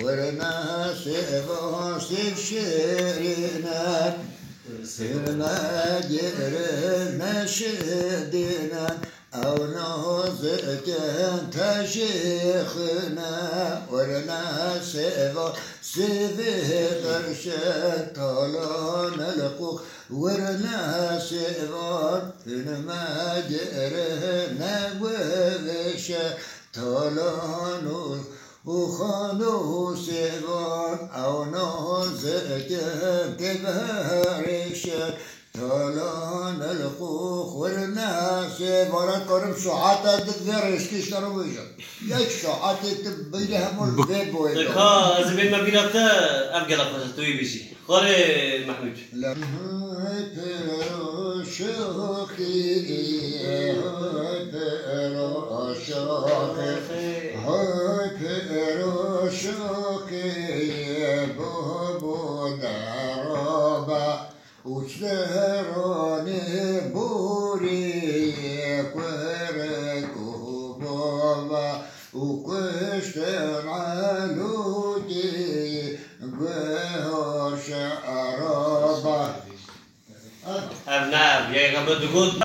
ورنا سيفا سيف شيرنا سيرنا جرنا شدنا أو نوزك تشيخنا ورنا سيفا سيفي قرشة طالون القوخ ورنا سيفا إنما جرنا وغشة طالون وخانو سيفان أو نوزك تبهرشة طالون القوخ ورنا سيفان كرم شعاتا تدفرش كيش ترويجا يك شعاتا تبيلهم البيبو دكا زبين ما بيناتا أبقى لقصة توي بيشي خالي محمود لا شوقي شوقي بابو دارابا وشراني بوري كوركو بابا وكشتن علودي قهر شعرابا أبناء يا قبل تقول